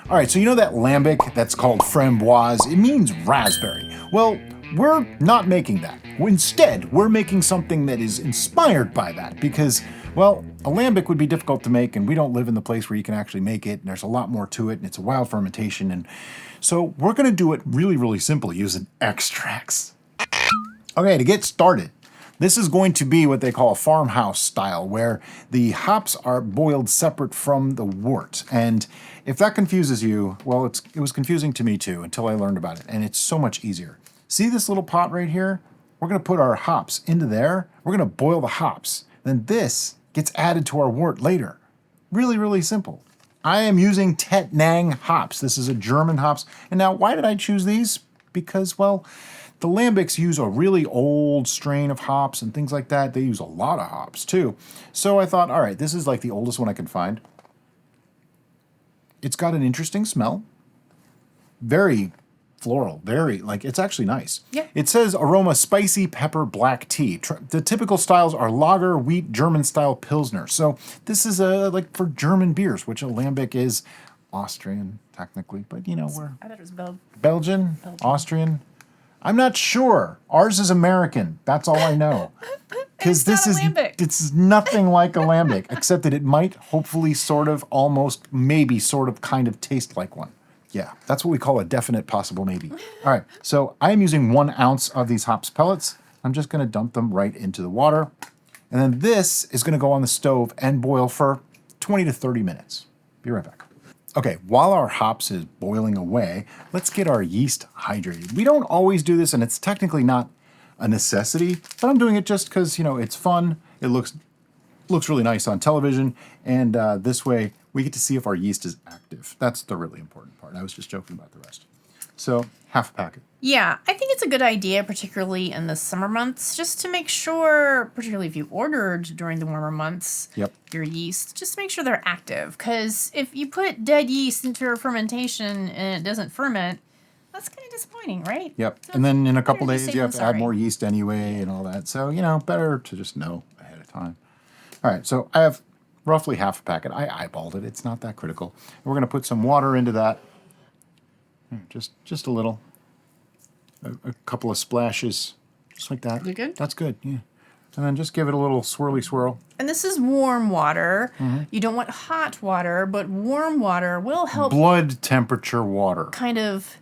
All right, so you know that lambic that's called framboise? It means raspberry. Well, we're not making that. Instead, we're making something that is inspired by that because, well, a lambic would be difficult to make and we don't live in the place where you can actually make it and there's a lot more to it and it's a wild fermentation. And so we're gonna do it really, really simple using extracts. Okay, to get started, this is going to be what they call a farmhouse style, where the hops are boiled separate from the wort. And if that confuses you, well, it was confusing to me too until I learned about it, and it's so much easier. See this little pot right here? We're gonna put our hops into there. We're gonna boil the hops. Then this gets added to our wort later. Really, really simple. I am using Tettnang hops. This is a German hops. And now, why did I choose these? Because, well, the lambics use a really old strain of hops and things like that. They use a lot of hops too. So I thought, all right, this is like the oldest one I can find. It's got an interesting smell. Very floral, very, like, it's actually nice. Yeah. It says aroma spicy pepper black tea. The typical styles are lager, wheat, German style Pilsner. So this is like for German beers, which a lambic is Austrian technically, but you know, I thought it was Belgian, Austrian. I'm not sure. Ours is American. That's all I know. Because this is it's nothing like a lambic, except that it might hopefully sort of almost maybe sort of kind of taste like one. Yeah, that's what we call a definite possible maybe. All right, so I am using 1 ounce of these hops pellets. I'm just going to dump them right into the water. And then this is going to go on the stove and boil for 20 to 30 minutes. Be right back. Okay, while our hops is boiling away, let's get our yeast hydrated. We don't always do this, and it's technically not a necessity, but I'm doing it just because, you know, it's fun. It looks really nice on television, and this way we get to see if our yeast is active. That's the really important part. I was just joking about the rest. So, half a packet. Yeah, I think it's a good idea, particularly in the summer months, just to make sure, particularly if you ordered during the warmer months, your yeast, just to make sure they're active. Because if you put dead yeast into a fermentation and it doesn't ferment, that's kind of disappointing, right? Yep. So and then in a couple days, you have to add more yeast anyway and all that. So, you know, better to just know ahead of time. All right, so I have roughly half a packet. I eyeballed it. It's not that critical. And we're going to put some water into that. Just a little. A couple of splashes, just like that. You good? That's good, yeah. And then just give it a little swirly swirl. And this is warm water. Mm-hmm. You don't want hot water, but warm water will help. Blood temperature water. Kind of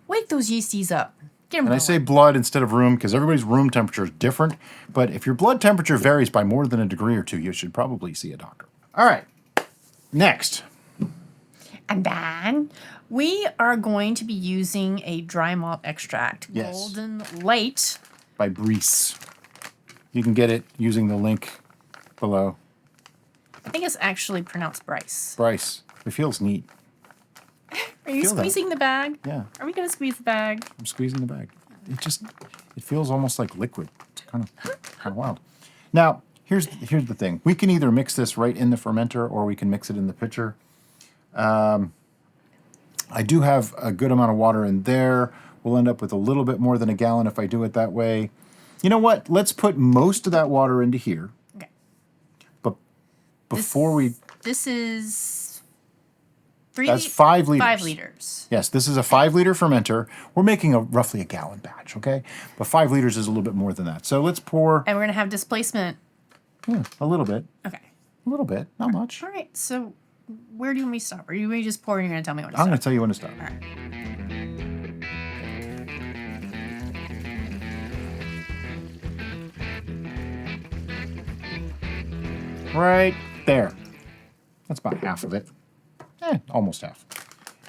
wake those yeasties up. Get them and I say blood instead of room because everybody's room temperature is different. But if your blood temperature varies by more than a degree or two, you should probably see a doctor. All right, next. And then we are going to be using a dry malt extract. Yes. Golden Light. By Breeze. You can get it using the link below. I think it's actually pronounced Bryce. Bryce. It feels neat. Are you squeezing the bag? Yeah. Are we going to squeeze the bag? I'm squeezing the bag. It feels almost like liquid. It's kind of wild. Now, here's the thing. We can either mix this right in the fermenter or we can mix it in the pitcher. I do have a good amount of water in there. We'll end up with a little bit more than a gallon if I do it that way. You know what? Let's put most of that water into here. Okay. But before This is... That's 5 liters. 5 liters. Yes, this is a 5-liter fermenter. We're making roughly a gallon batch, okay? But 5 liters is a little bit more than that. So let's pour... And we're going to have displacement. A little bit. Okay. A little bit, not much. All right, so where do you want me to stop? Are you going to just pour and you're going to tell me when to stop? I'm going to tell you when to stop. All right. Right there. That's about half of it. Almost half.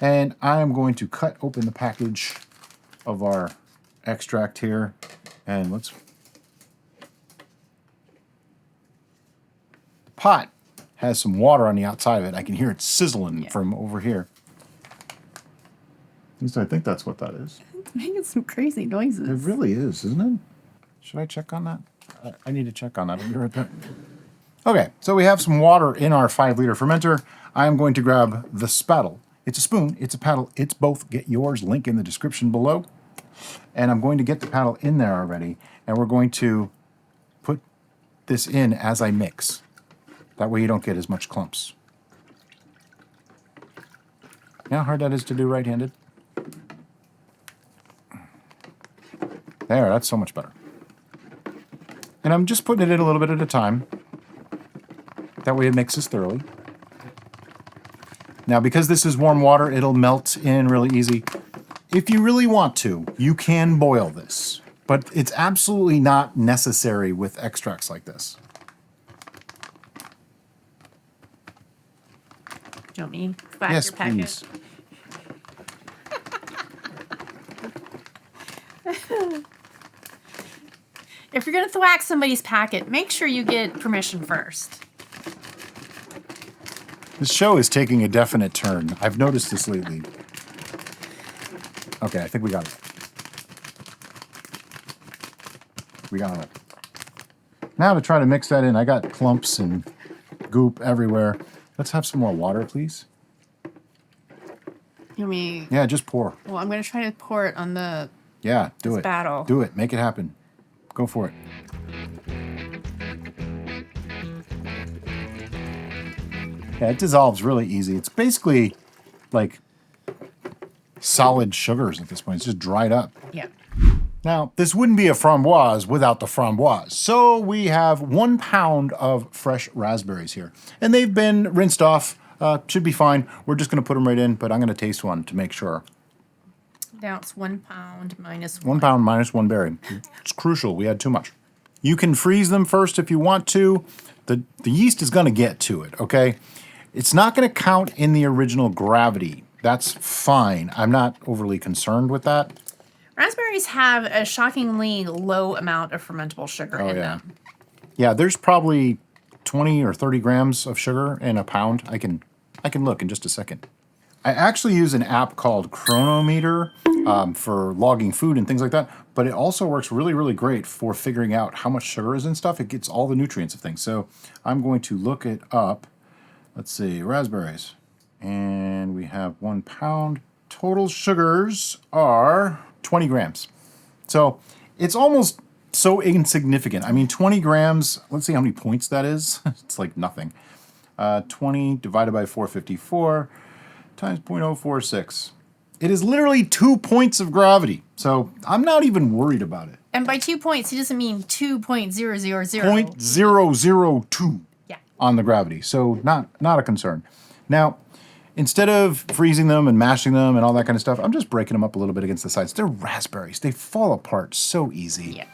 And I'm going to cut open the package of our extract here. And the pot has some water on the outside of it. I can hear it sizzling from over here. At least I think that's what that is. It's making some crazy noises. It really is, isn't it? Should I check on that? I need to check on that. I'll be right back. Okay, so we have some water in our 5-liter fermenter. I'm going to grab the spattle. It's a spoon, it's a paddle, it's both. Get yours, link in the description below. And I'm going to get the paddle in there already, and we're going to put this in as I mix. That way you don't get as much clumps. You know how hard that is to do right-handed? There, that's so much better. And I'm just putting it in a little bit at a time. That way it mixes thoroughly. Now, because this is warm water, it'll melt in really easy. If you really want to, you can boil this, but it's absolutely not necessary with extracts like this. Do you want me to whack Yes, your packet? please. If you're going to thwack somebody's packet, make sure you get permission first. This show is taking a definite turn. I've noticed this lately. Okay, I think we got it. We got it. Now to try to mix that in, I got clumps and goop everywhere. Let's have some more water, please. You want me? Yeah, just pour. Well, I'm going to try to pour it on the Yeah, do it. spattle. Do it. Make it happen. Go for it. Yeah, it dissolves really easy. It's basically like solid sugars at this point. It's just dried up. Yeah. Now, this wouldn't be a framboise without the framboise. So we have 1 pound of fresh raspberries here. And they've been rinsed off. Should be fine. We're just going to put them right in, but I'm going to taste one to make sure. Now it's 1 pound minus 1 pound minus 1 berry. It's crucial. We had too much. You can freeze them first if you want to. The yeast is going to get to it, okay? It's not going to count in the original gravity. That's fine. I'm not overly concerned with that. Raspberries have a shockingly low amount of fermentable sugar in them. Yeah, there's probably 20 or 30 grams of sugar in a pound. I can look in just a second. I actually use an app called Chronometer for logging food and things like that, but it also works really, really great for figuring out how much sugar is in stuff. It gets all the nutrients of things. So I'm going to look it up. Let's see, raspberries. And we have 1 pound. Total sugars are 20 grams. So it's almost so insignificant. I mean, 20 grams, let's see how many points that is. It's like nothing. 20 divided by 454 times 0.046. It is literally 2 points of gravity. So I'm not even worried about it. And by 2 points, he doesn't mean 2.000. 0.002 on the gravity. So not a concern. Now, instead of freezing them and mashing them and all that kind of stuff, I'm just breaking them up a little bit against the sides. They're raspberries. They fall apart so easy. Yeah.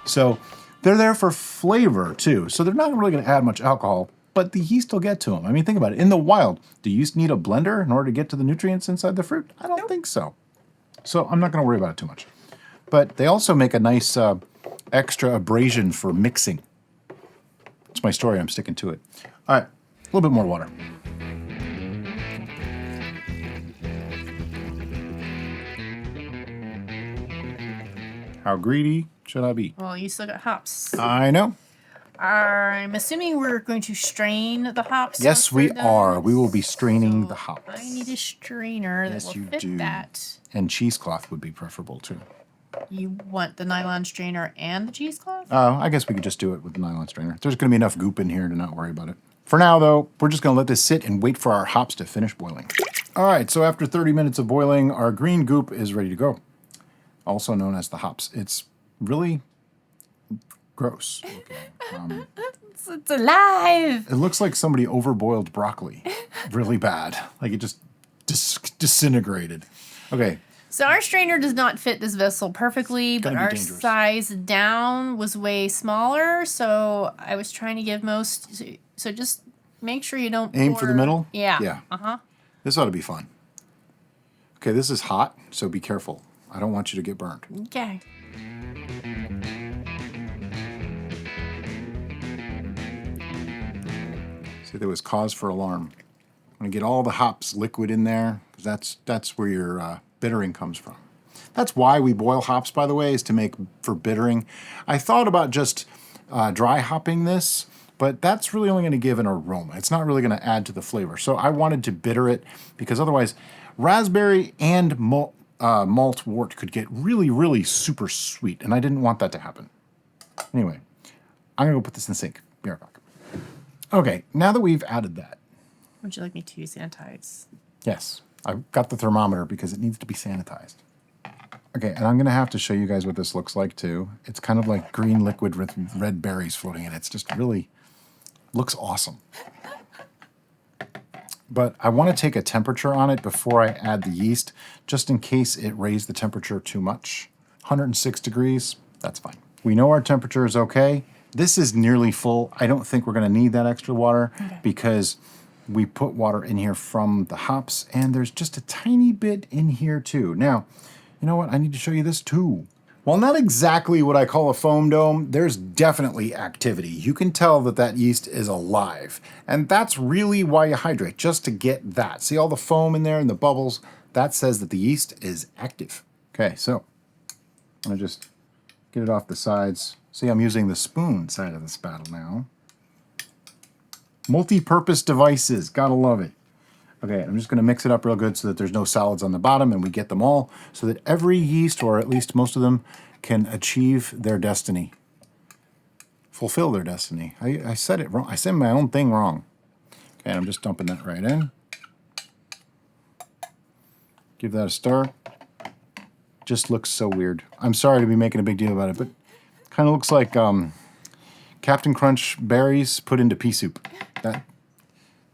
So they're there for flavor too. So they're not really going to add much alcohol, but the yeast will get to them. I mean, think about it. In the wild, do yeast need a blender in order to get to the nutrients inside the fruit? I don't think so. So I'm not going to worry about it too much. But they also make a nice extra abrasion for mixing. It's my story. I'm sticking to it. All right, a little bit more water. How greedy should I be? Well, you still got hops. I know. I'm assuming we're going to strain the hops. Yes, we are. We will be straining the hops. I need a strainer that will fit that. And cheesecloth would be preferable too. You want the nylon strainer and the cheesecloth? I guess we could just do it with the nylon strainer. There's going to be enough goop in here to not worry about it. For now, though, we're just going to let this sit and wait for our hops to finish boiling. All right, so after 30 minutes of boiling, our green goop is ready to go. Also known as the hops. It's really gross. It's alive! It looks like somebody overboiled broccoli really bad. Like it just disintegrated. Okay. So our strainer does not fit this vessel perfectly, but our size down was way smaller, so I was trying to give most... So just make sure you don't aim for the middle? Yeah. Yeah. Uh-huh. This ought to be fun. Okay, this is hot, so be careful. I don't want you to get burned. Okay. See, there was cause for alarm. I'm going to get all the hops liquid in there, because that's where your bittering comes from. That's why we boil hops, by the way, is to make for bittering. I thought about just dry hopping this, but that's really only going to give an aroma. It's not really going to add to the flavor. So I wanted to bitter it, because otherwise raspberry and malt wort could get really, really super sweet, and I didn't want that to happen. Anyway, I'm going to go put this in the sink. Be right back. Okay, now that we've added that. Would you like me to sanitize? Yes, I've got the thermometer because it needs to be sanitized. Okay, and I'm going to have to show you guys what this looks like too. It's kind of like green liquid with red berries floating in it. It's just really looks awesome. But I want to take a temperature on it before I add the yeast, just in case it raised the temperature too much. 106 degrees, that's fine. We know our temperature is okay. This is nearly full. I don't think we're going to need that extra water because we put water in here from the hops, and there's just a tiny bit in here too. Now, you know what? I need to show you this too. While not exactly what I call a foam dome, there's definitely activity. You can tell that that yeast is alive. And that's really why you hydrate, just to get that. See all the foam in there and the bubbles? That says that the yeast is active. Okay, so I'm gonna just get it off the sides. See, I'm using the spoon side of the spattle now. Multi-purpose devices, gotta love it. Okay, I'm just going to mix it up real good so that there's no solids on the bottom and we get them all so that every yeast, or at least most of them, can achieve their destiny. Fulfill their destiny. I said it wrong. I said my own thing wrong. Okay, and I'm just dumping that right in. Give that a stir. Just looks so weird. I'm sorry to be making a big deal about it, but kind of looks like Captain Crunch berries put into pea soup.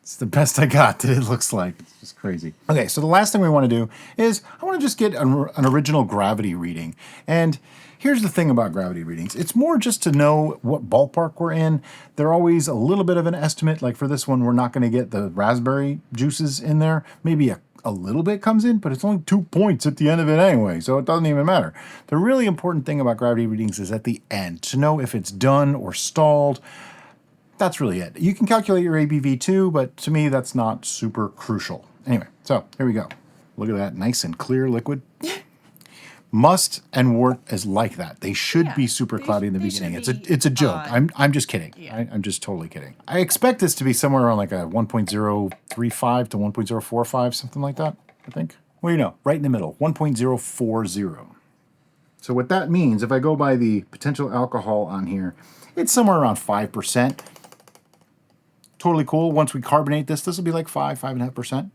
It's the best I got that it looks like. It's just crazy. Okay, so the last thing we want to do is I want to just get an original gravity reading. And here's the thing about gravity readings. It's more just to know what ballpark we're in. They're always a little bit of an estimate. Like for this one, we're not going to get the raspberry juices in there. Maybe a little bit comes in, but it's only 2 points at the end of it anyway, so it doesn't even matter. The really important thing about gravity readings is at the end, to know if it's done or stalled. That's really it. You can calculate your ABV too, but to me, that's not super crucial. Anyway, so here we go. Look at that nice and clear liquid. Must and wort is like that. They should be super cloudy in the beginning. It's a joke. I'm just kidding. Yeah. I'm just totally kidding. I expect this to be somewhere around like a 1.035 to 1.045, something like that, I think. Well, you know, right in the middle, 1.040. So what that means, if I go by the potential alcohol on here, it's somewhere around 5%. Totally cool. Once we carbonate this will be like 5.5%.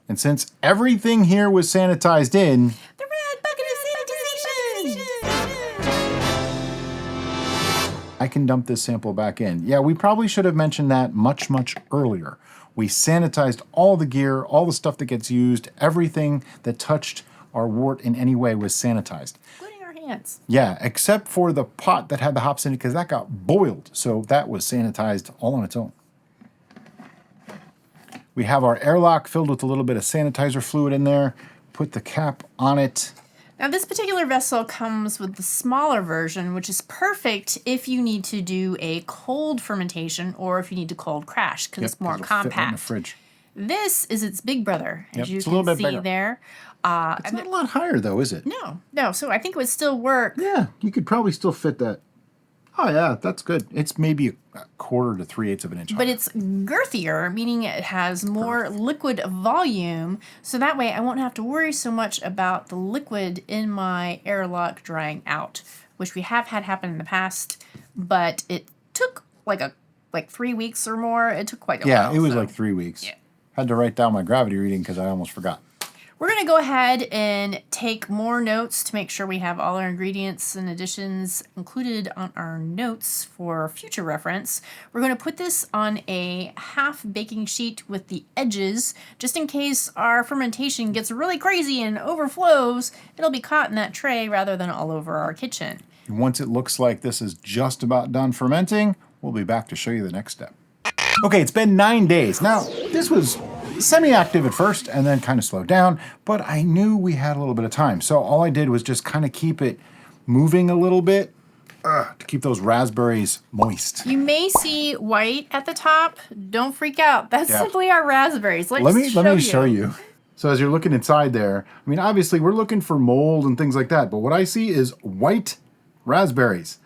And since everything here was sanitized in, the red bucket of sanitization! I can dump this sample back in. Yeah, we probably should have mentioned that much, much earlier. We sanitized all the gear, all the stuff that gets used, everything that touched our wort in any way was sanitized. Including our hands. Yeah, except for the pot that had the hops in it because that got boiled. So that was sanitized all on its own. We have our airlock filled with a little bit of sanitizer fluid in there. Put the cap on it. Now this particular vessel comes with the smaller version, which is perfect if you need to do a cold fermentation or if you need to cold crash because it's more compact. Fit right in the fridge. This is its big brother, as you it's a little can bit see bigger. There. It's not a lot higher though, is it? No. So I think it would still work. Yeah, you could probably still fit that. Oh yeah, that's good. It's maybe a 1/4 to 3/8 of an inch higher. But it's girthier, meaning it has more liquid volume, so that way I won't have to worry so much about the liquid in my airlock drying out, which we have had happen in the past, but it took like 3 weeks or more. It took quite a while. Yeah, it was like 3 weeks. Yeah. Had to write down my gravity reading because I almost forgot. We're going to go ahead and take more notes to make sure we have all our ingredients and additions included on our notes for future reference. We're going to put this on a half baking sheet with the edges, just in case our fermentation gets really crazy and overflows. It'll be caught in that tray rather than all over our kitchen. Once it looks like this is just about done fermenting, we'll be back to show you the next step. Okay, it's been 9 days. Now, this was semi-active at first and then kind of slowed down, but I knew we had a little bit of time. So all I did was just kind of keep it moving a little bit to keep those raspberries moist. You may see white at the top. Don't freak out. That's simply our raspberries. Let me show you. So as you're looking inside there, I mean, obviously we're looking for mold and things like that, but what I see is white raspberries.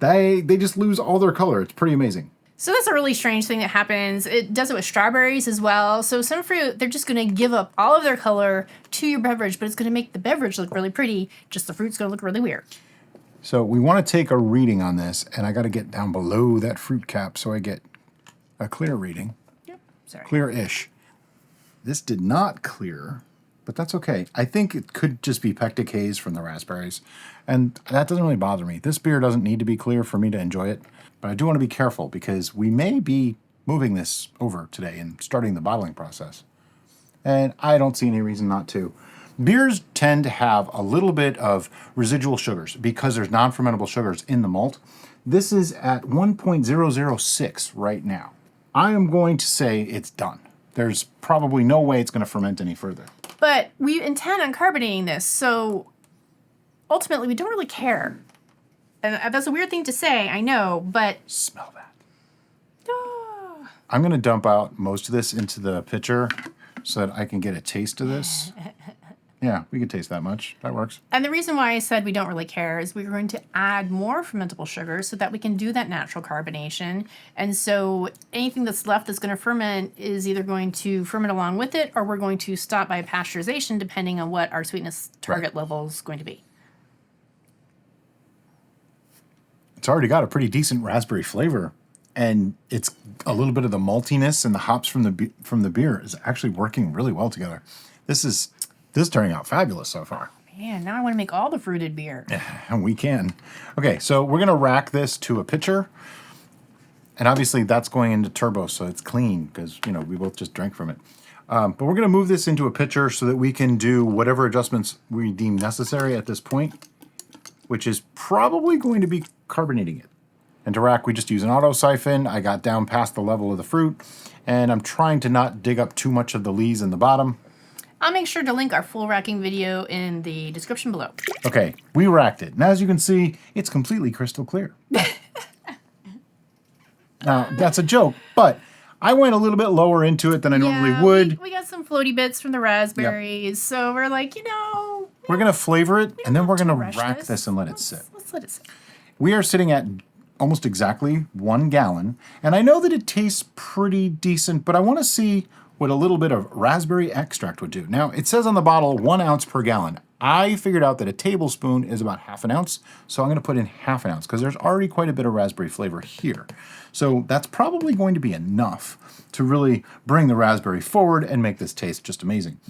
They just lose all their color. It's pretty amazing. So that's a really strange thing that happens. It does it with strawberries as well. So some fruit, they're just going to give up all of their color to your beverage, but it's going to make the beverage look really pretty. Just the fruit's going to look really weird. So we want to take a reading on this, and I got to get down below that fruit cap so I get a clear reading. Yep, sorry. Clear-ish. This did not clear, but that's okay. I think it could just be pectic haze from the raspberries, and that doesn't really bother me. This beer doesn't need to be clear for me to enjoy it, but I do want to be careful because we may be moving this over today and starting the bottling process. And I don't see any reason not to. Beers tend to have a little bit of residual sugars because there's non-fermentable sugars in the malt. This is at 1.006 right now. I am going to say it's done. There's probably no way it's going to ferment any further. But we intend on carbonating this, so ultimately we don't really care. And that's a weird thing to say, I know, but... Smell that. I'm going to dump out most of this into the pitcher so that I can get a taste of this. Yeah, we can taste that much. That works. And the reason why I said we don't really care is we're going to add more fermentable sugar so that we can do that natural carbonation. And so anything that's left that's going to ferment is either going to ferment along with it or we're going to stop by pasteurization depending on what our sweetness target level is going to be. It's already got a pretty decent raspberry flavor. And it's a little bit of the maltiness and the hops from the beer is actually working really well together. This is turning out fabulous so far. Man, now I want to make all the fruited beer. And we can. Okay, so we're going to rack this to a pitcher. And obviously that's going into turbo, so it's clean because, you know, we both just drank from it. But we're going to move this into a pitcher so that we can do whatever adjustments we deem necessary at this point, which is probably going to be carbonating it. And to rack, we just use an auto siphon. I got down past the level of the fruit, and I'm trying to not dig up too much of the lees in the bottom. I'll make sure to link our full racking video in the description below. Okay, we racked it. Now, as you can see, it's completely crystal clear. Now, that's a joke, but I went a little bit lower into it than I normally would. We got some floaty bits from the raspberries, so we're like, you know... We're going to flavor it, and then we're going to rack this and let it sit. Let's let it sit. We are sitting at almost exactly 1 gallon, and I know that it tastes pretty decent, but I want to see what a little bit of raspberry extract would do. Now, it says on the bottle 1 ounce per gallon. I figured out that a tablespoon is about half an ounce, so I'm going to put in half an ounce because there's already quite a bit of raspberry flavor here. So that's probably going to be enough to really bring the raspberry forward and make this taste just amazing.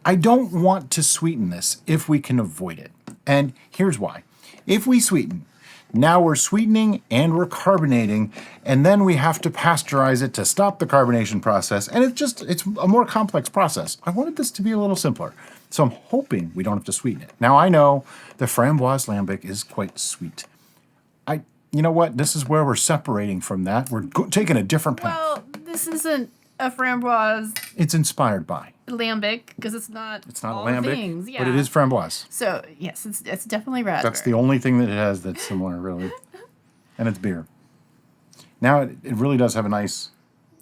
I don't want to sweeten this if we can avoid it, and here's why. If we sweeten, now we're sweetening and we're carbonating, and then we have to pasteurize it to stop the carbonation process, and it's a more complex process. I wanted this to be a little simpler, so I'm hoping we don't have to sweeten it. Now, I know the framboise lambic is quite sweet. You know what? This is where we're separating from that. We're taking a different path. Well, this isn't a framboise. It's inspired by Lambic, because it's not all a lambic, things. Yeah. but it is framboise. So, yes, it's definitely raspberry. That's the only thing that it has that's similar, really. And it's beer. Now, it really does have a nice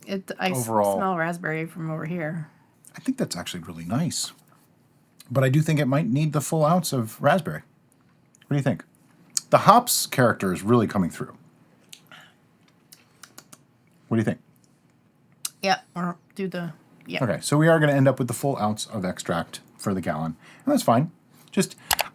I overall smell raspberry from over here. I think that's actually really nice. But I do think it might need the full ounce of raspberry. What do you think? The hops character is really coming through. What do you think? Yeah, or do the... Yeah. Okay, so we are going to end up with the full ounce of extract for the gallon. And that's fine.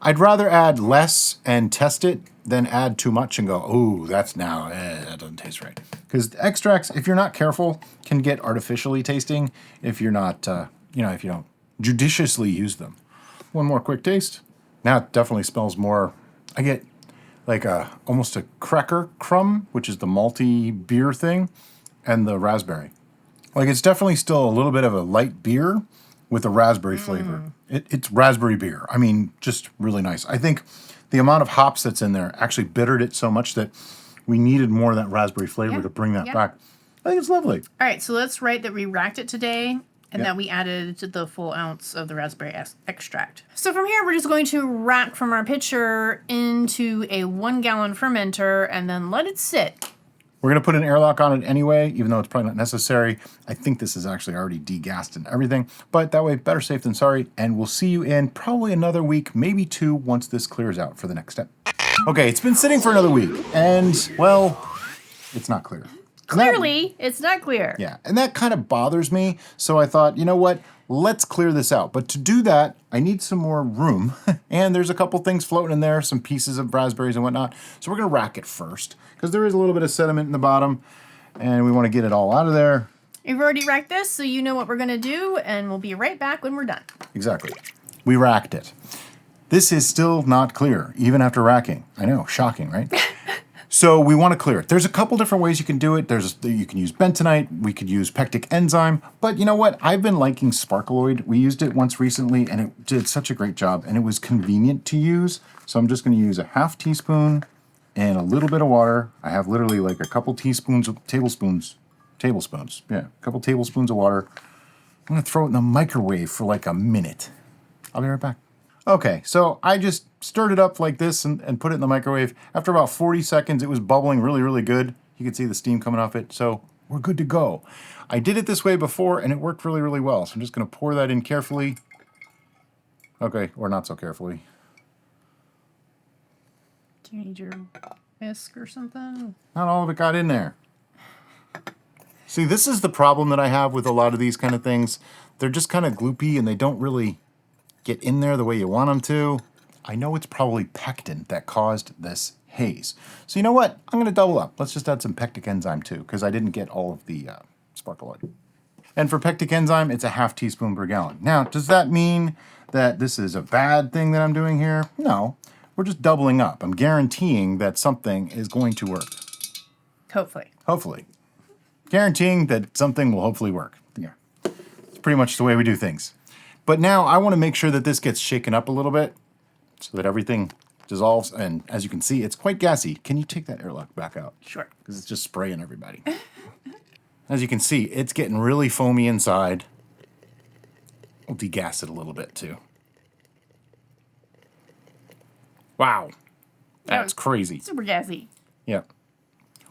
I'd rather add less and test it than add too much and go, oh, that doesn't taste right. Because extracts, if you're not careful, can get artificially tasting if you're not, if you don't judiciously use them. One more quick taste. Now it definitely smells more, I get like almost a cracker crumb, which is the malty beer thing, and the raspberry. Like, it's definitely still a little bit of a light beer with a raspberry flavor. It's raspberry beer. I mean, just really nice. I think the amount of hops that's in there actually bittered it so much that we needed more of that raspberry flavor to bring that back. I think it's lovely. All right, so let's write that we racked it today and that we added the full ounce of the raspberry extract. So from here, we're just going to rack from our pitcher into a 1 gallon fermenter and then let it sit. We're going to put an airlock on it anyway, even though it's probably not necessary. I think this is actually already degassed and everything, but that way, better safe than sorry, and we'll see you in probably another week, maybe 2, once this clears out for the next step. Okay, it's been sitting for another week, and, well, it's not clear. Clearly, it's not clear. Yeah, and that kind of bothers me, so I thought, you know what? let's clear this out. But to do that, I need some more room. And there's a couple things floating in there, some pieces of raspberries and whatnot. So we're gonna rack it first, because there is a little bit of sediment in the bottom, and we wanna get it all out of there. We've already racked this, so you know what we're gonna do, and we'll be right back when we're done. Exactly. We racked it. This is still not clear, even after racking. I know, shocking, right? So we want to clear it. There's a couple different ways you can do it. You can use bentonite, we could use pectic enzyme, but you know what? I've been liking Sparkaloid. We used it once recently and it did such a great job and it was convenient to use. So I'm just going to use a half teaspoon and a little bit of water. I have literally like a couple tablespoons, yeah, a couple tablespoons of water. I'm going to throw it in the microwave for like a minute. I'll be right back. Okay, so I just stirred it up like this and put it in the microwave. After about 40 seconds, it was bubbling really, really good. You can see the steam coming off it, so we're good to go. I did it this way before, and it worked really, really well. So I'm just going to pour that in carefully. Okay, or not so carefully. Do you need your whisk or something? Not all of it got in there. See, this is the problem that I have with a lot of these kind of things. They're just kind of gloopy, and they don't really get in there the way you want them to. I know it's probably pectin that caused this haze. So you know what? I'm going to double up. Let's just add some pectic enzyme too, because I didn't get all of the Sparkaloid. And for pectic enzyme, it's a half teaspoon per gallon. Now, does that mean that this is a bad thing that I'm doing here? No, we're just doubling up. I'm guaranteeing that something is going to work. Hopefully. Hopefully. Guaranteeing that something will hopefully work. Yeah, it's pretty much the way we do things. But now I want to make sure that this gets shaken up a little bit so that everything dissolves. And as you can see, it's quite gassy. Can you take that airlock back out? Sure. Because it's just spraying everybody. As you can see, it's getting really foamy inside. We'll degas it a little bit too. Wow. That's crazy. Super gassy. Yeah.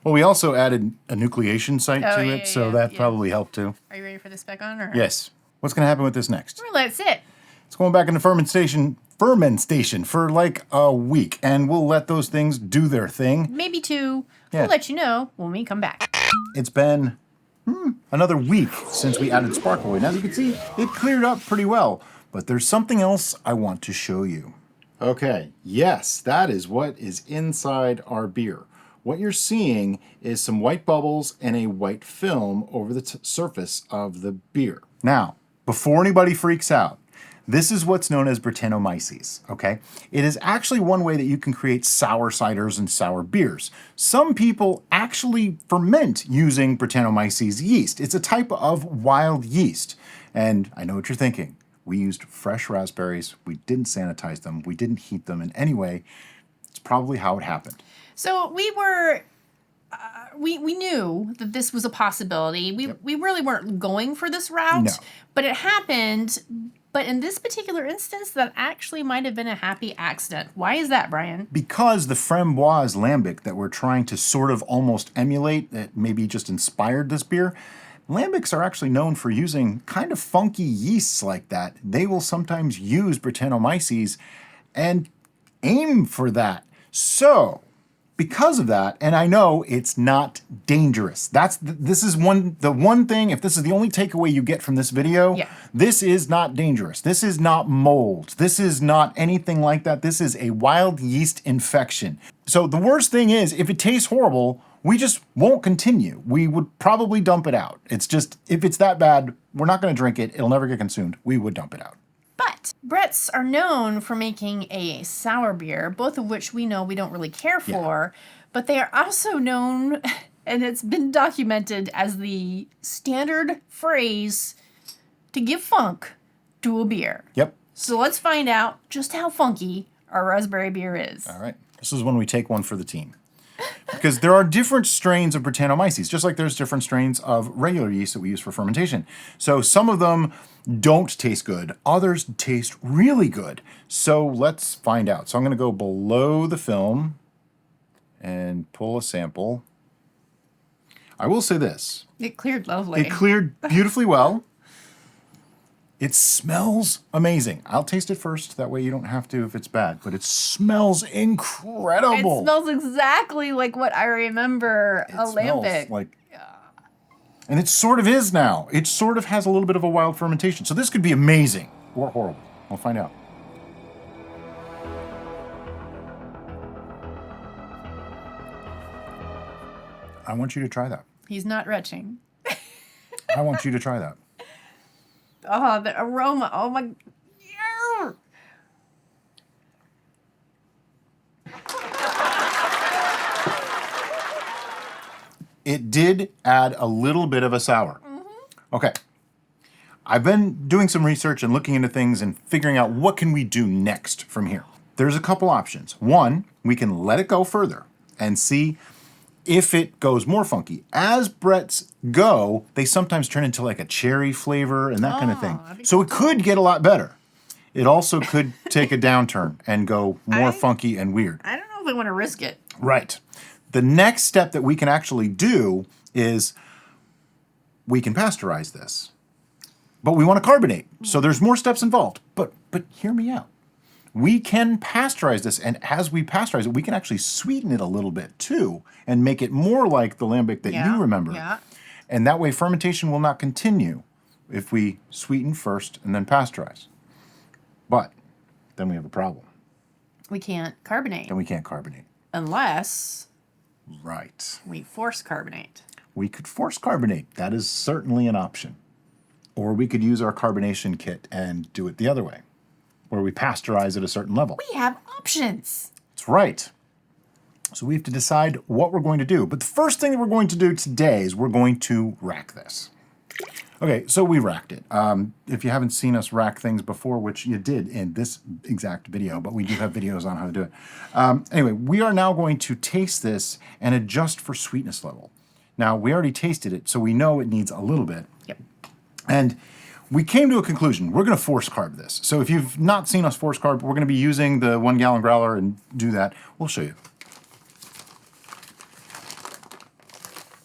Well, we also added a nucleation site to it, so that probably helped too. Are you ready for this back on? Or? Yes. What's going to happen with this next? We're gonna let it sit. It's going back into fermentation for like a week, and we'll let those things do their thing. Maybe 2. Yeah. We'll let you know when we come back. It's been another week since we added Sparkaloid. And as you can see, it cleared up pretty well. But there's something else I want to show you. Okay, yes, that is what is inside our beer. What you're seeing is some white bubbles and a white film over the surface of the beer. Now, before anybody freaks out, this is what's known as Brettanomyces, okay? It is actually one way that you can create sour ciders and sour beers. Some people actually ferment using Brettanomyces yeast. It's a type of wild yeast. And I know what you're thinking. We used fresh raspberries. We didn't sanitize them. We didn't heat them in any way. It's probably how it happened. So we were, we knew that this was a possibility. We really weren't going for this route, but it happened. But in this particular instance, that actually might have been a happy accident. Why is that, Brian? Because the framboise lambic that we're trying to sort of almost emulate, that maybe just inspired this beer, lambics are actually known for using kind of funky yeasts like that. They will sometimes use Brettanomyces and aim for that. So, because of that, and I know it's not dangerous. This is the one thing, if this is the only takeaway you get from this video, this is not dangerous. This is not mold. This is not anything like that. This is a wild yeast infection. So the worst thing is, if it tastes horrible, we just won't continue. We would probably dump it out. It's just, if it's that bad, we're not gonna drink it. It'll never get consumed. We would dump it out. But Brett's are known for making a sour beer, both of which we know we don't really care for, but they are also known, and it's been documented as the standard phrase to give funk to a beer. Yep. So let's find out just how funky our raspberry beer is. All right. This is when we take one for the team. Because there are different strains of Brettanomyces, just like there's different strains of regular yeast that we use for fermentation. So some of them don't taste good. Others taste really good. So let's find out. So I'm going to go below the film and pull a sample. I will say this. It cleared lovely. It cleared beautifully well. It smells amazing. I'll taste it first. That way you don't have to if it's bad. But it smells incredible. It smells exactly like what I remember a lambic. Like, And it sort of is now. It sort of has a little bit of a wild fermentation. So this could be amazing or horrible. We'll find out. I want you to try that. He's not retching. I want you to try that. Oh, the aroma. Oh, my. It did add a little bit of a sour. Okay. I've been doing some research and looking into things and figuring out what can we do next from here. There's a couple options. One, we can let it go further and see if it goes more funky. As Brett's go, they sometimes turn into like a cherry flavor and that kind of thing. So it could get a lot better. It also could take a downturn and go more funky and weird. I don't know if I want to risk it. Right. The next step that we can actually do is we can pasteurize this. But we want to carbonate. So there's more steps involved. But hear me out. We can pasteurize this, and as we pasteurize it, we can actually sweeten it a little bit too and make it more like the lambic that you remember. Yeah. And that way fermentation will not continue if we sweeten first and then pasteurize. But then we have a problem. We can't carbonate. Then we can't carbonate. Unless Right. we force carbonate. We could force carbonate. That is certainly an option. Or we could use our carbonation kit and do it the other way, where we pasteurize at a certain level. We have options. That's right. So we have to decide what we're going to do. But the first thing that we're going to do today is we're going to rack this. Okay, so we racked it. If you haven't seen us rack things before, which you did in this exact video, but we do have videos on how to do it. Anyway, we are now going to taste this and adjust for sweetness level. Now, we already tasted it, so we know it needs a little bit. Yep. And we came to a conclusion. We're going to force carb this. So if you've not seen us force carb, we're going to be using the 1 gallon growler and do that. We'll show you.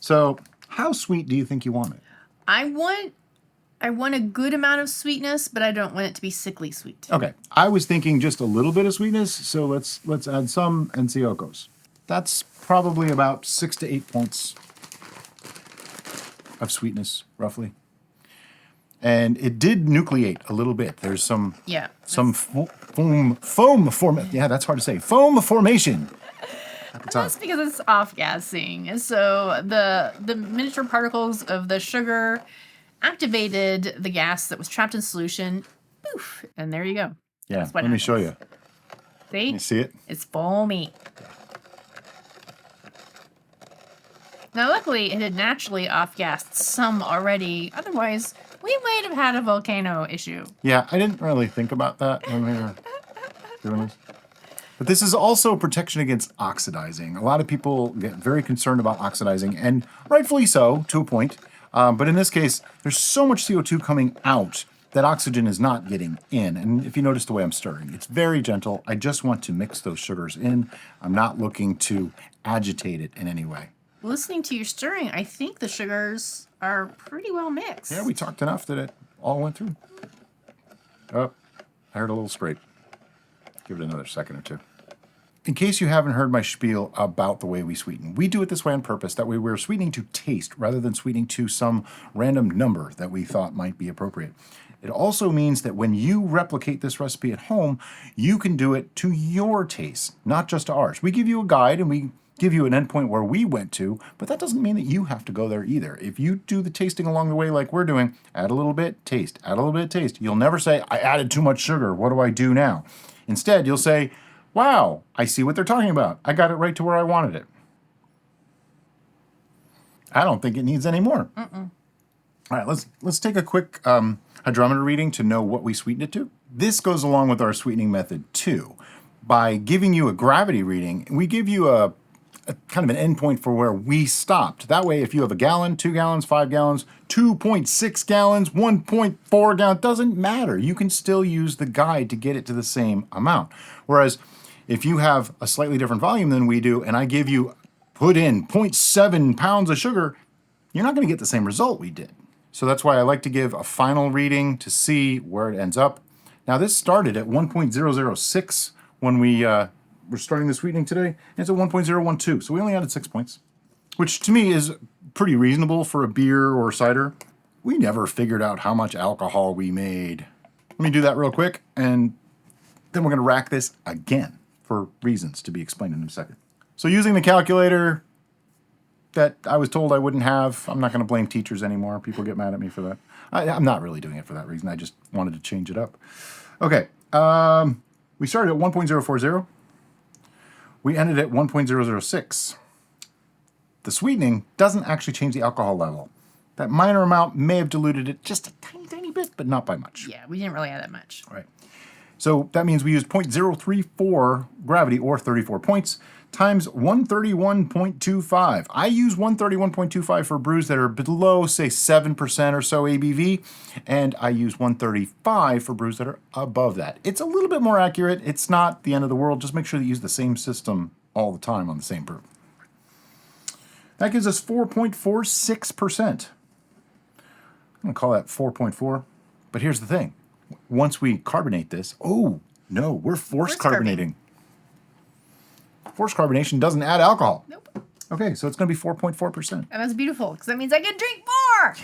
So how sweet do you think you want it? I want a good amount of sweetness, but I don't want it to be sickly sweet. Okay, I was thinking just a little bit of sweetness, so let's add some and see how it goes. That's probably about 6 to 8 points of sweetness, roughly. And it did nucleate a little bit. There's some foam form. Yeah, that's hard to say. Foam formation. That's because it's off-gassing. So the miniature particles of the sugar activated the gas that was trapped in solution. Poof, and there you go. Yeah, let me show you. See? You see it? It's foamy. Now, luckily, it had naturally off-gassed some already. Otherwise, we might have had a volcano issue. Yeah, I didn't really think about that when we were doing this. But this is also protection against oxidizing. A lot of people get very concerned about oxidizing, and rightfully so, to a point. But in this case, there's so much CO2 coming out that oxygen is not getting in. And if you notice the way I'm stirring, it's very gentle. I just want to mix those sugars in. I'm not looking to agitate it in any way. Listening to your stirring, I think the sugars are pretty well mixed. Yeah, we talked enough that it all went through. Oh, I heard a little scrape. Give it another second or two. In case you haven't heard my spiel about the way we sweeten, we do it this way on purpose. That way we're sweetening to taste rather than sweetening to some random number that we thought might be appropriate. It also means that when you replicate this recipe at home, you can do it to your taste, not just to ours. We give you a guide and we give you an endpoint where we went to, but that doesn't mean that you have to go there either. If you do the tasting along the way like we're doing, add a little bit, taste, add a little bit, taste. You'll never say, I added too much sugar, what do I do now? Instead, you'll say, wow, I see what they're talking about. I got it right to where I wanted it. I don't think it needs any more. All right, let's take a quick hydrometer reading to know what we sweetened it to. This goes along with our sweetening method too. By giving you a gravity reading, we give you a kind of an endpoint for where we stopped. That way, if you have a gallon, 2 gallons, 5 gallons, 2.6 gallons, 1.4 gallons, doesn't matter. You can still use the guide to get it to the same amount. Whereas if you have a slightly different volume than we do, and I give you, put in 0.7 pounds of sugar, you're not going to get the same result we did. So that's why I like to give a final reading to see where it ends up. Now this started at 1.006 when we're starting the sweetening today, and it's at 1.012, so we only added 6 points, which to me is pretty reasonable for a beer or cider. We never figured out how much alcohol we made. Let me do that real quick, and then we're going to rack this again for reasons to be explained in a second. So using the calculator that I was told I wouldn't have, I'm not going to blame teachers anymore. People get mad at me for that. I'm not really doing it for that reason. I just wanted to change it up. Okay, we started at 1.040. We ended at 1.006. The sweetening doesn't actually change the alcohol level. That minor amount may have diluted it just a tiny, tiny bit, but not by much. Yeah, we didn't really add that much. Right. So that means we used 0.034 gravity, or 34 points, times 131.25. I use 131.25 for brews that are below, say, 7% or so ABV, and I use 135 for brews that are above that. It's a little bit more accurate. It's not the end of the world. Just make sure that you use the same system all the time on the same brew. That gives us 4.46%. I'm going to call that 4.4. But here's the thing. Once we carbonate this, oh, no, we're forced carbonating. Forced carbonation doesn't add alcohol. Nope. Okay, so it's going to be 4.4%. And that's beautiful, because that means I can drink more.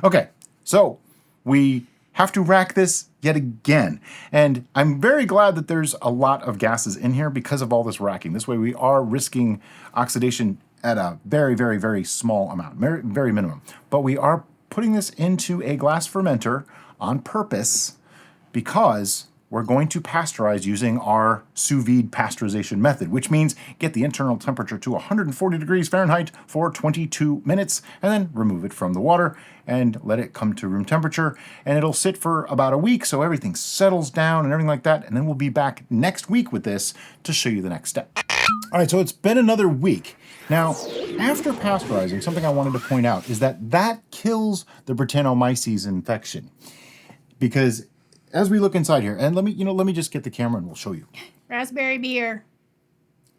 Okay, so we have to rack this yet again. And I'm very glad that there's a lot of gases in here because of all this racking. This way we are risking oxidation at a very, very, very small amount, very, very minimum. But we are putting this into a glass fermenter on purpose because we're going to pasteurize using our sous vide pasteurization method, which means get the internal temperature to 140 degrees Fahrenheit for 22 minutes and then remove it from the water and let it come to room temperature. And it'll sit for about a week so everything settles down and everything like that. And then we'll be back next week with this to show you the next step. All right, so it's been another week. Now, after pasteurizing, something I wanted to point out is that that kills the Brettanomyces infection. Because as we look inside here, and let me just get the camera and we'll show you. Raspberry beer.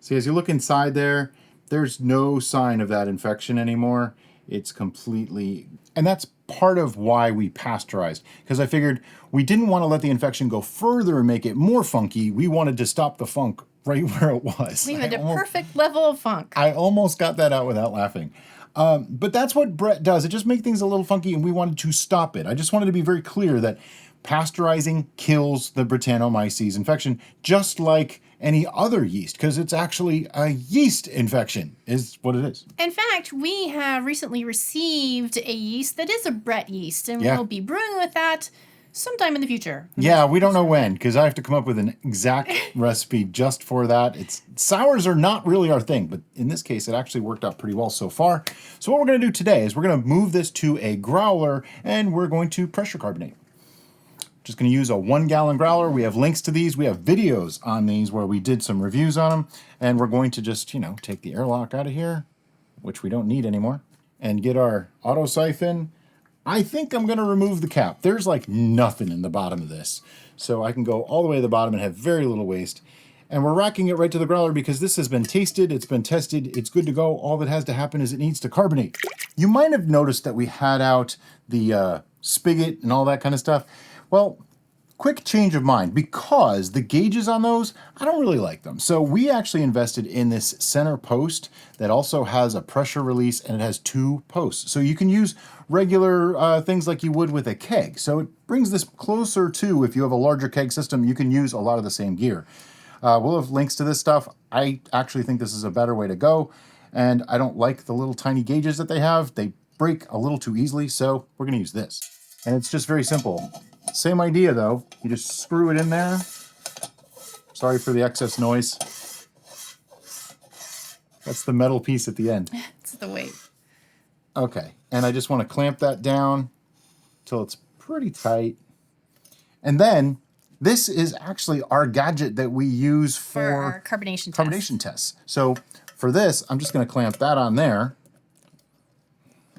See, as you look inside there, there's no sign of that infection anymore. It's completely, and that's part of why we pasteurized. Because I figured we didn't want to let the infection go further and make it more funky. We wanted to stop the funk right where it was. We had a perfect level of funk. I almost got that out without laughing. But that's what Brett does. It just makes things a little funky, and we wanted to stop it. I just wanted to be very clear that pasteurizing kills the Brettanomyces infection, just like any other yeast, because it's actually a yeast infection, is what it is. In fact, we have recently received a yeast that is a Brett yeast, and we'll be brewing with that sometime in the future. Yeah, we don't know when, because I have to come up with an exact recipe just for that. Sours are not really our thing, but in this case, it actually worked out pretty well so far. So what we're going to do today is we're going to move this to a growler, and we're going to pressure carbonate. Just going to use a 1 gallon growler. We have links to these. We have videos on these where we did some reviews on them, and we're going to just, take the airlock out of here, which we don't need anymore, and get our auto siphon. I think I'm going to remove the cap. There's like nothing in the bottom of this. So I can go all the way to the bottom and have very little waste. And we're racking it right to the growler because this has been tasted, it's been tested, it's good to go. All that has to happen is it needs to carbonate. You might have noticed that we had out the spigot and all that kind of stuff. Well, quick change of mind, because the gauges on those, I don't really like them. So we actually invested in this center post that also has a pressure release, and it has 2 posts. So you can use regular things like you would with a keg. So it brings this closer to, if you have a larger keg system, you can use a lot of the same gear. We'll have links to this stuff. I actually think this is a better way to go, and I don't like the little tiny gauges that they have. They break a little too easily, so we're gonna use this. And it's just very simple. Same idea though, you just screw it in there. Sorry for the excess noise. That's the metal piece at the end. It's the weight. Okay, and I just want to clamp that down till it's pretty tight. And then this is actually our gadget that we use for our carbonation tests. So for this, I'm just going to clamp that on there,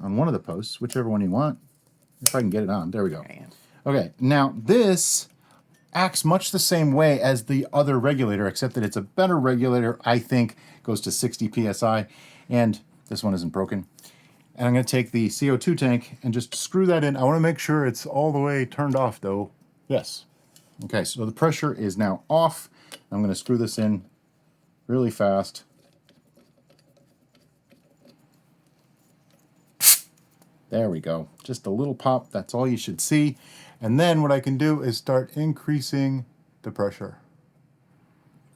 on one of the posts, whichever one you want. If I can get it on, there we go. Okay, now this acts much the same way as the other regulator, except that it's a better regulator, I think. Goes to 60 PSI, and this one isn't broken. And I'm going to take the CO2 tank and just screw that in. I want to make sure it's all the way turned off, though. Yes. Okay, so the pressure is now off. I'm going to screw this in really fast. There we go. Just a little pop. That's all you should see. And then what I can do is start increasing the pressure.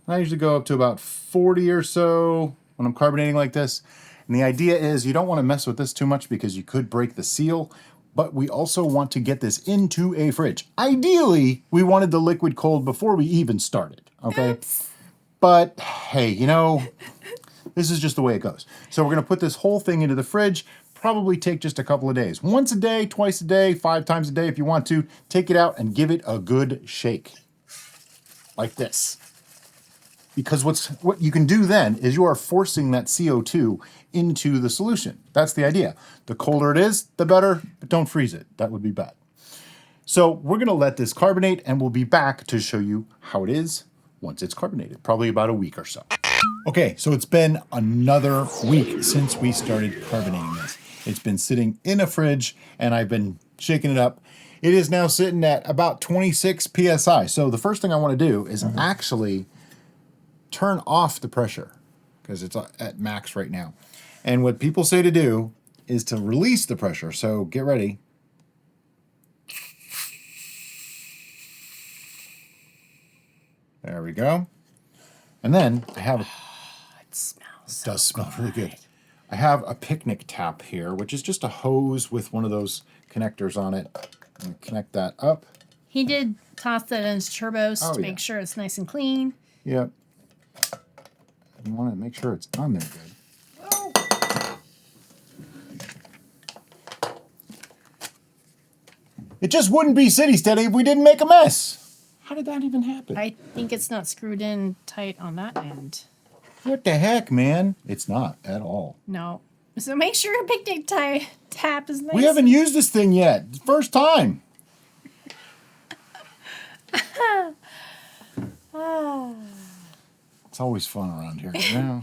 I usually go up to about 40 or so when I'm carbonating like this. And the idea is you don't want to mess with this too much because you could break the seal, but we also want to get this into a fridge. Ideally, we wanted the liquid cold before we even started, okay? Oops. But hey, you know, this is just the way it goes. So we're gonna put this whole thing into the fridge, probably take just a couple of days. Once a day, twice a day, 5 times a day if you want to. Take it out and give it a good shake. Like this. Because what you can do then is you are forcing that CO2 into the solution. That's the idea. The colder it is, the better, but don't freeze it. That would be bad. So we're gonna let this carbonate and we'll be back to show you how it is once it's carbonated, probably about a week or so. Okay, so it's been another week since we started carbonating this. It's been sitting in a fridge and I've been shaking it up. It is now sitting at about 26 PSI. So the first thing I wanna do is actually turn off the pressure because it's at max right now. And what people say to do is to release the pressure. So get ready. There we go. And then I have, It smells it does smell really good. I have a picnic tap here, which is just a hose with one of those connectors on it. I'm gonna connect that up. He did toss that in his turbos to make sure it's nice and clean. Yep. You want to make sure it's on there good. It just wouldn't be City Steady if we didn't make a mess. How did that even happen? I think it's not screwed in tight on that end. What the heck, man? It's not at all. No. So make sure your picnic tap is nice. We haven't used this thing yet. First time. It's always fun around here. Yeah.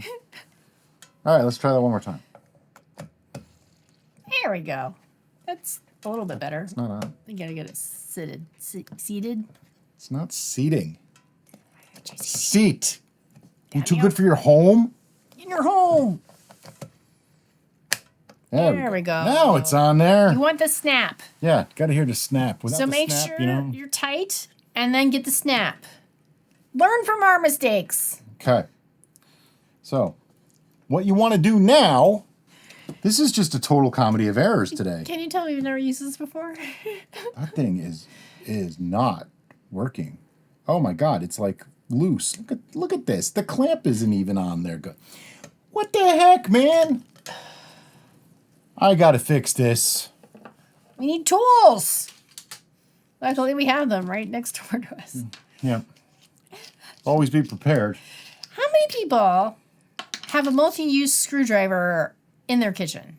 All right, let's try that one more time. There we go. That's a little bit better. It's not on. You gotta get it seated. Seated. It's not seating. Seat. You too good for your home? In your home. There we go. Now it's on there. You want the snap. Yeah, gotta hear the snap. Without So the make snap, sure you know? you're tight and then get the snap. Learn from our mistakes. Okay. So, what you want to do now, this is just a total comedy of errors today. Can you tell me you've never used this before? That thing is not working. Oh my God, it's like loose. Look at this. The clamp isn't even on there. Good. What the heck, man? I gotta fix this. We need tools. Luckily, we have them right next door to us. Yeah. Always be prepared. How many people have a multi-use screwdriver in their kitchen?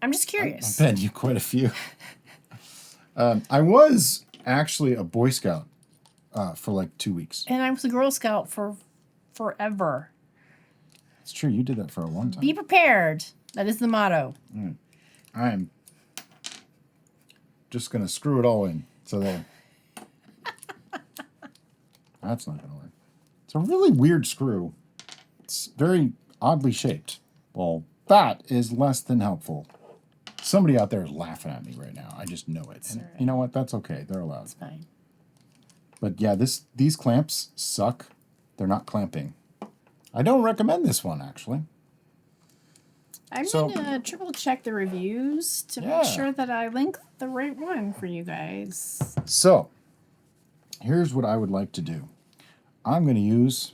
I'm just curious. I bet you quite a few. I was actually a Boy Scout for like 2 weeks. And I was a Girl Scout for forever. It's true. You did that for a long time. Be prepared. That is the motto. I'm just going to screw it all in. So there. That's not going to work. It's a really weird screw. It's very oddly shaped. Well, that is less than helpful. Somebody out there is laughing at me right now. I just know it. And you know what? That's okay. They're allowed. It's fine. But yeah, these clamps suck. They're not clamping. I don't recommend this one, actually. I'm going to triple check the reviews to make sure that I link the right one for you guys. So, here's what I would like to do. I'm going to use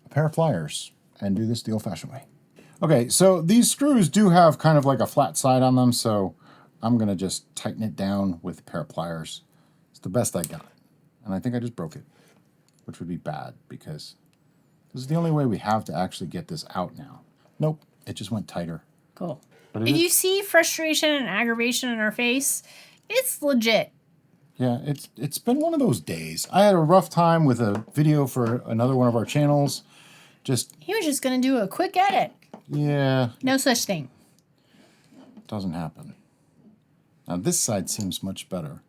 a pair of pliers and do this the old-fashioned way. Okay, so these screws do have kind of like a flat side on them, so I'm going to just tighten it down with a pair of pliers. It's the best I got. And I think I just broke it, which would be bad because this is the only way we have to actually get this out now. Nope, it just went tighter. Cool. If you see frustration and aggravation in our face, it's legit. Yeah, it's been one of those days. I had a rough time with a video for another one of our channels. He was just going to do a quick edit. Yeah. No such thing. Doesn't happen. Now this side seems much better.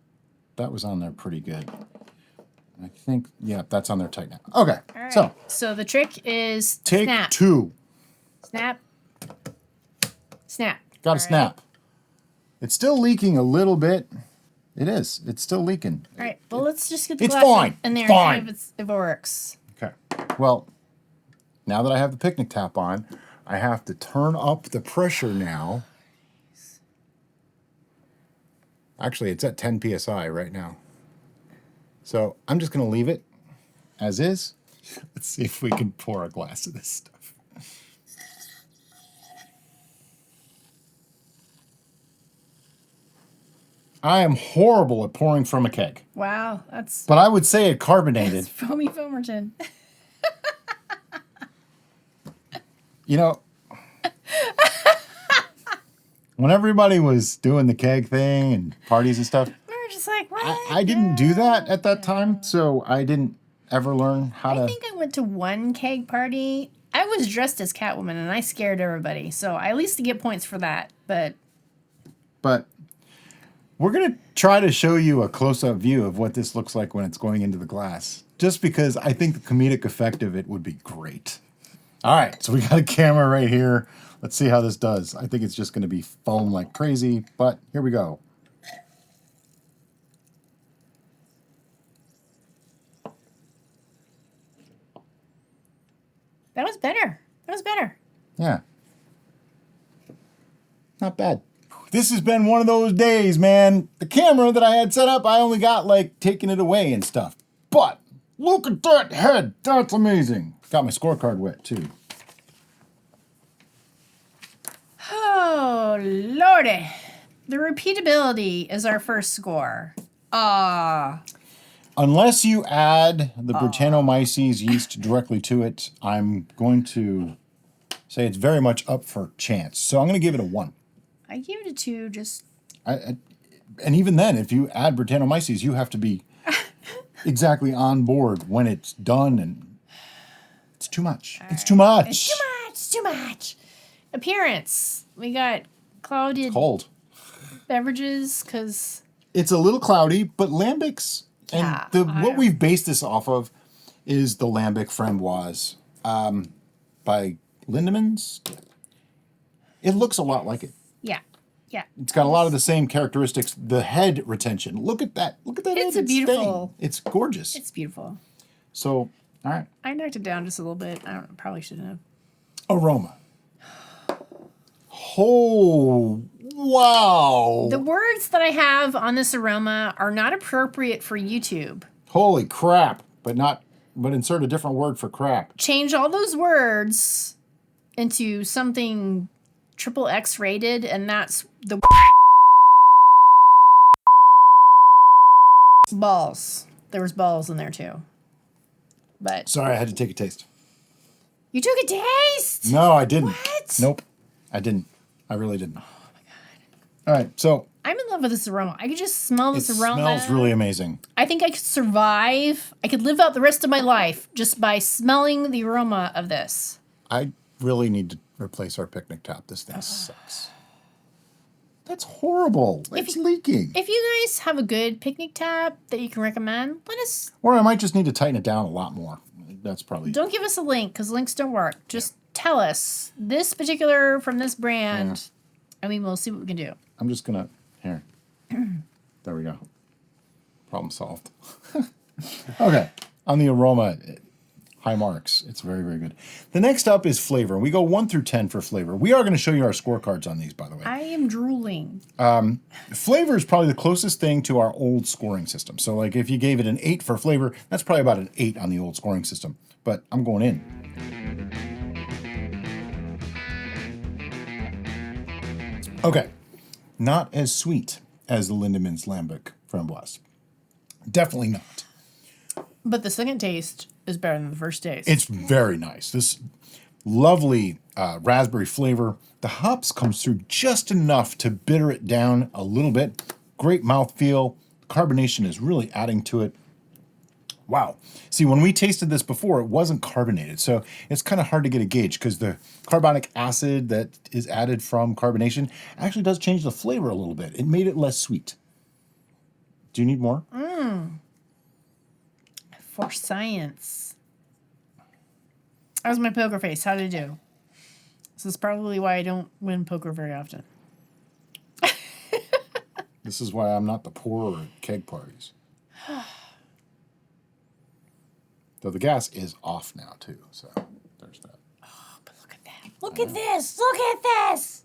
That was on there pretty good. I think, yeah, that's on there tight now. Okay, all right. So the trick is take snap. 2. Snap. Snap. Got to snap. It's still leaking a little bit. It is. It's still leaking. All right. Well, let's just get the It's glass fine. in there Fine. and see if it works. Okay. Well, now that I have the picnic tap on, I have to turn up the pressure now. Actually, it's at 10 psi right now. So I'm just going to leave it as is. Let's see if we can pour a glass of this stuff. I am horrible at pouring from a keg. Wow, that's... But I would say it carbonated. It's foamy Fomerton. You know, when everybody was doing the keg thing and parties and stuff, We were just like, what? I didn't do that at that time, so I didn't ever learn how to... I think I went to one keg party. I was dressed as Catwoman, and I scared everybody, so I at least get points for that, but... But we're going to try to show you a close-up view of what this looks like when it's going into the glass, just because I think the comedic effect of it would be great. All right, so we got a camera right here. Let's see how this does. I think it's just going to be foam like crazy, but here we go. That was better. That was better. Yeah. Not bad. This has been one of those days, man. The camera that I had set up, I only got like taking it away and stuff. But look at that head. That's amazing. Got my scorecard wet too. Oh, lordy. The repeatability is our first score. Unless you add the Brettanomyces yeast directly to it, I'm going to say it's very much up for chance. So I'm going to give it a 1. I gave it a 2, just... And even then, if you add Brettanomyces, you have to be exactly on board when it's done, and it's too much. It's too much. It's too much. It's too much. Appearance. We got clouded Cold. beverages, because... It's a little cloudy, but lambics, and Yeah, what we've based this off of is the lambic framboise by Lindemans. It looks a lot like it. Yeah. Yeah. It's got a lot of the same characteristics. The head retention. Look at that. Look at that It's head. a beautiful... It's gorgeous. It's beautiful. So, all right. I knocked it down just a little bit. Probably shouldn't have. Aroma. Oh, wow. The words that I have on this aroma are not appropriate for YouTube. Holy crap. But insert a different word for crap. Change all those words into something XXX rated, and that's the balls. There was balls in there too. But Sorry, I had to take a taste. you took a taste? No, I didn't. What? Nope. I didn't. I really didn't. Oh, my God. All right, so... I'm in love with this aroma. I could just smell this It aroma. smells really amazing. I think I could survive. I could live out the rest of my life just by smelling the aroma of this. I really need to replace our picnic tap. This thing sucks. That's horrible. It's leaking. If you guys have a good picnic tap that you can recommend, let us... Or I might just need to tighten it down a lot more. That's probably... Don't give us a link, because links don't work. Just tell us this particular from this brand, and we will see what we can do. I'm just going to... Here. There we go. Problem solved. Okay. On the aroma, high marks. It's very, very good. The next up is flavor. We go 1 through 10 for flavor. We are going to show you our scorecards on these, by the way. I am drooling. Flavor is probably the closest thing to our old scoring system. So, like, if you gave it an 8 for flavor, that's probably about an 8 on the old scoring system. But I'm going in. Okay. Not as sweet as the Lindemans Lambic Framboise. Definitely not. But the second taste is better than the first taste. It's very nice. This lovely raspberry flavor. The hops comes through just enough to bitter it down a little bit. Great mouthfeel. Carbonation is really adding to it. Wow. See, when we tasted this before, it wasn't carbonated, so it's kind of hard to get a gauge because the carbonic acid that is added from carbonation actually does change the flavor a little bit. It made it less sweet. Do you need more? For science. That was my poker face. How did I do? This is probably why I don't win poker very often. This is why I'm not the pourer at keg parties. Though the gas is off now, too, so there's that. Oh, but look at that. Look at this. Look at this.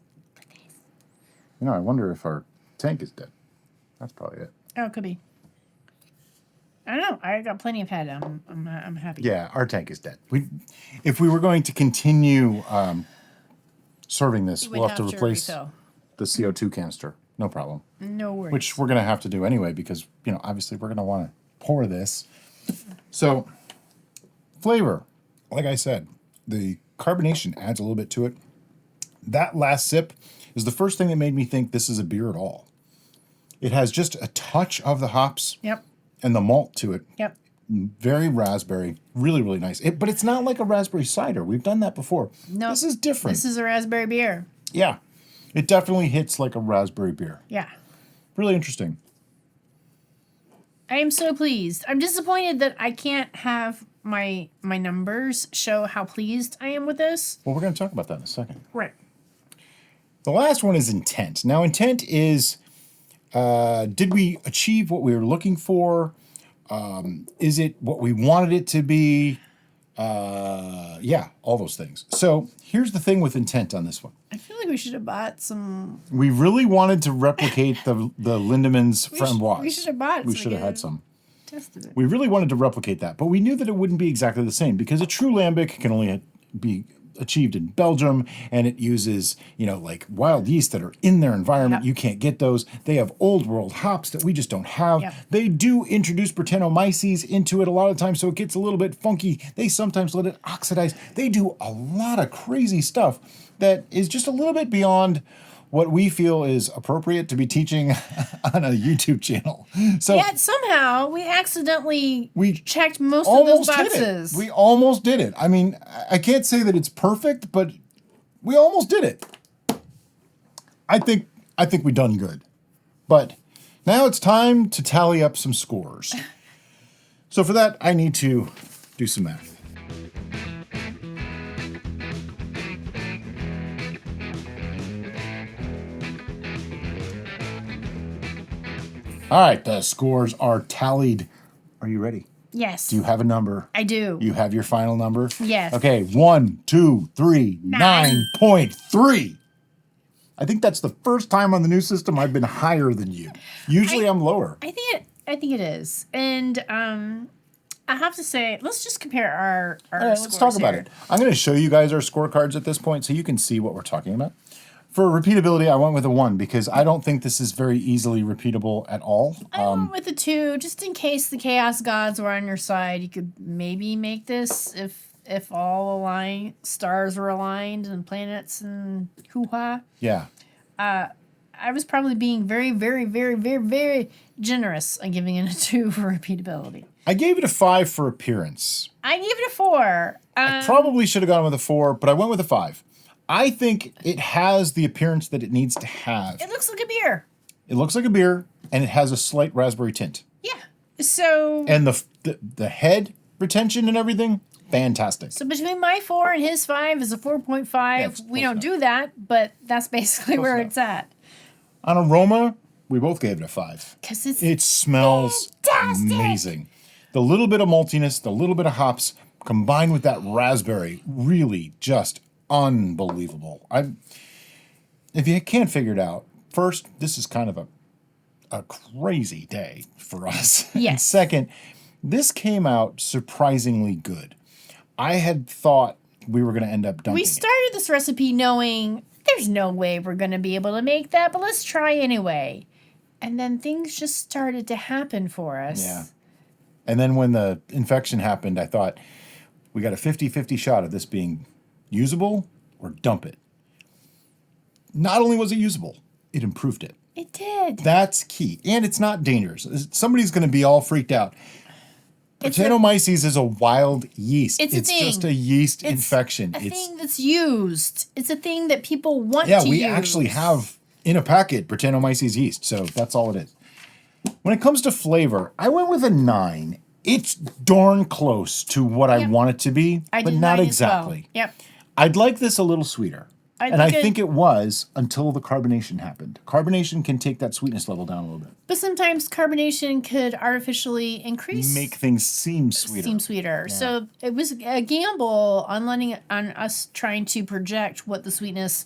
You know, I wonder if our tank is dead. That's probably it. Oh, it could be. I don't know. I got plenty of head. I'm happy. Yeah, our tank is dead. If we were going to continue serving this, we'll have to replace the CO2 canister. No problem. No worries. Which we're going to have to do anyway because, you know, obviously we're going to want to pour this. So, flavor. Like I said, the carbonation adds a little bit to it. That last sip is the first thing that made me think this is a beer at all. It has just a touch of the hops. Yep. And the malt to it. Yep. Very raspberry. Really, really nice. But it's not like a raspberry cider. We've done that before. No. This is different. This is a raspberry beer. Yeah. It definitely hits like a raspberry beer. Yeah. Really interesting. I am so pleased. I'm disappointed that I can't have my numbers show how pleased I am with this. Well, we're going to talk about that in a second. Right. The last one is intent. Now, intent is... did we achieve what we were looking for? Is it what we wanted it to be? Yeah, all those things. So here's the thing with intent on this one. I feel like we should have bought some. We really wanted to replicate the Lindemann's Framboise. We should have bought. We should have had some. Tested it. We really wanted to replicate that, but we knew that it wouldn't be exactly the same because a true lambic can only be achieved in Belgium, and it uses, you know, like wild yeast that are in their environment. Yep. You can't get those. They have old world hops that we just don't have. Yep. They do introduce Brettanomyces into it a lot of times, so it gets a little bit funky. They sometimes let it oxidize. They do a lot of crazy stuff that is just a little bit beyond what we feel is appropriate to be teaching on a YouTube channel. So yet somehow we accidentally we checked most of those almost hit boxes. it. We almost did it. I mean, I can't say that it's perfect, but we almost did it. I think we done good. But now it's time to tally up some scores. So for that, I need to do some math. All right, the scores are tallied. Are you ready? Yes. Do you have a number? I do. You have your final number? Yes. Okay, 1, 2, 3, 9.3. I think that's the first time on the new system I've been higher than you. Usually I'm lower. I think it is. And I have to say, let's just compare our All right, let's talk about it. I'm going to show you guys our scorecards at this point so you can see what we're talking about. For repeatability, I went with a 1 because I don't think this is very easily repeatable at all. I went with a 2, just in case the chaos gods were on your side. You could maybe make this if all stars were aligned and planets and hoo-ha. Yeah. I was probably being very, very, very, very, very generous on giving it a 2 for repeatability. I gave it a 5 for appearance. I gave it a 4. I probably should have gone with a 4, but I went with a 5. I think it has the appearance that it needs to have. It looks like a beer. It looks like a beer, and it has a slight raspberry tint. Yeah. So. And the head retention and everything, fantastic. So between my 4 and his 5 is a 4.5. Yeah, we don't do that, but that's basically where it's at. On aroma, we both gave it a 5. Because it smells fantastic. Amazing. The little bit of maltiness, the little bit of hops, combined with that raspberry, really just unbelievable. If you can't figure it out, first, this is kind of a crazy day for us. Yes. And second, this came out surprisingly good. I had thought we were going to end up dumping We started this recipe knowing there's no way we're going to be able to make that, but let's try anyway. And then things just started to happen for us. Yeah. And then when the infection happened, I thought we got a 50-50 shot of this being usable or dump it. Not only was it usable, it improved it. It did. That's key. And it's not dangerous. Somebody's going to be all freaked out. Brettanomyces is a wild yeast. It's just a yeast infection. It's a thing that's used. It's a thing that people want to use. Yeah, we actually have in a packet Brettanomyces yeast. So that's all it is. When it comes to flavor, I went with a 9. It's darn close to what I want it to be, but not exactly. Well. Yep. I'd like this a little sweeter. I think it was until the carbonation happened. Carbonation can take that sweetness level down a little bit. But sometimes carbonation could artificially make things seem sweeter. Yeah. So it was a gamble on us trying to project what the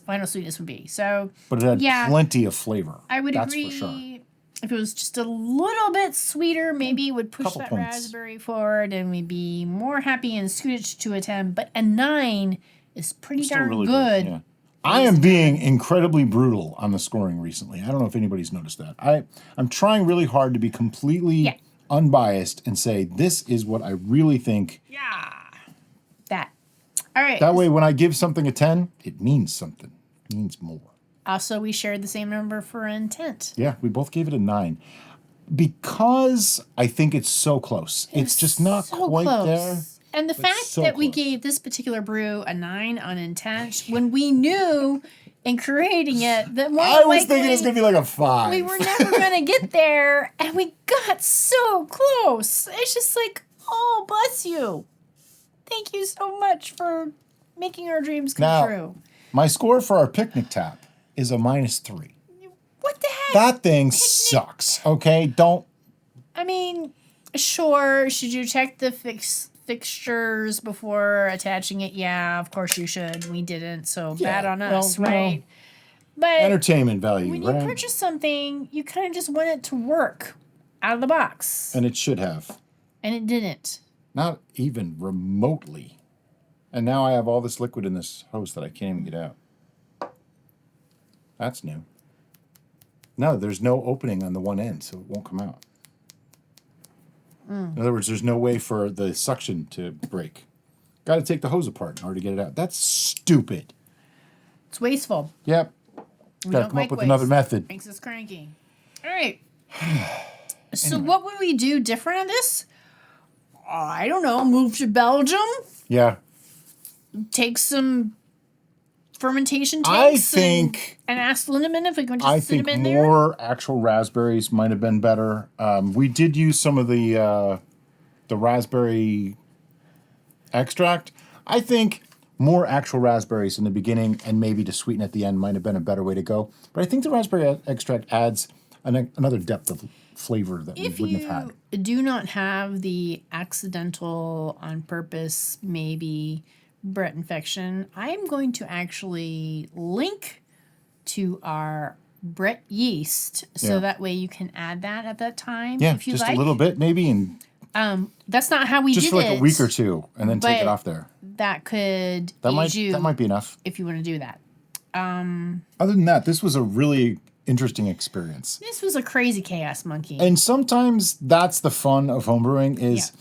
final sweetness would be. So, but it had plenty of flavor. I would agree. For sure. If it was just a little bit sweeter, maybe it would push that raspberry forward, and we'd be more happy and suited to a 10. But a 9 is pretty darn really good. Yeah. I am being incredibly brutal on the scoring recently. I don't know if anybody's noticed that. I'm trying really hard to be completely unbiased and say, this is what I really think. Yeah. That. All right. That way, when I give something a 10, it means something. It means more. Also, we shared the same number for intent. Yeah, we both gave it a 9. Because I think it's so close. It's just not so quite close. There. And the fact that we gave this particular brew a 9 on intent, when we knew in creating it that I was thinking it was going to be like a 5. We were never going to get there, and we got so close. It's just like, oh, bless you. Thank you so much for making our dreams come true. My score for our picnic tap is a -3. What the heck? That thing sucks, okay? I mean, sure, should you check the fixtures before attaching it? Yeah, of course you should. We didn't, so bad on us, right? But entertainment value, when you purchase something, you kind of just want it to work out of the box. And it should have. And it didn't. Not even remotely. And now I have all this liquid in this hose that I can't even get out. That's new. No, there's no opening on the one end, so it won't come out. In other words, there's no way for the suction to break. Got to take the hose apart in order to get it out. That's stupid. It's wasteful. Yep. Got to come up with another method. Makes us cranky. All right. So what would we do different on this? I don't know. Move to Belgium? Yeah. Take some fermentation tanks and ask Lindemann if we can just sit them in there? I think more actual raspberries might have been better. We did use some of the raspberry extract. I think more actual raspberries in the beginning and maybe to sweeten at the end might have been a better way to go. But I think the raspberry extract adds another depth of flavor that we wouldn't have had. If you do not have the accidental, on purpose, maybe Brett infection, I'm going to actually link to our Brett yeast so that way you can add that at that time. Yeah, if you just like. A little bit maybe. And that's not how we did it. Just for like a week or two and then take it off there. That could that might be enough. If you want to do that. Other than that, this was a really interesting experience. This was a crazy chaos monkey. And sometimes that's the fun of homebrewing is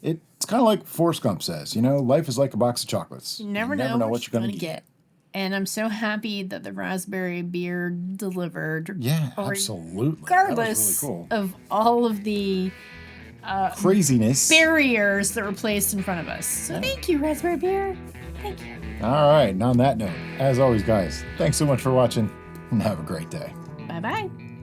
it's kind of like Forrest Gump says, life is like a box of chocolates. You never know what you're going to get. And I'm so happy that the raspberry beer delivered. Yeah, absolutely. Regardless of all of the craziness barriers that were placed in front of us. So thank you, raspberry beer. Thank you. All right. And on that note, as always, guys, thanks so much for watching and have a great day. Bye-bye.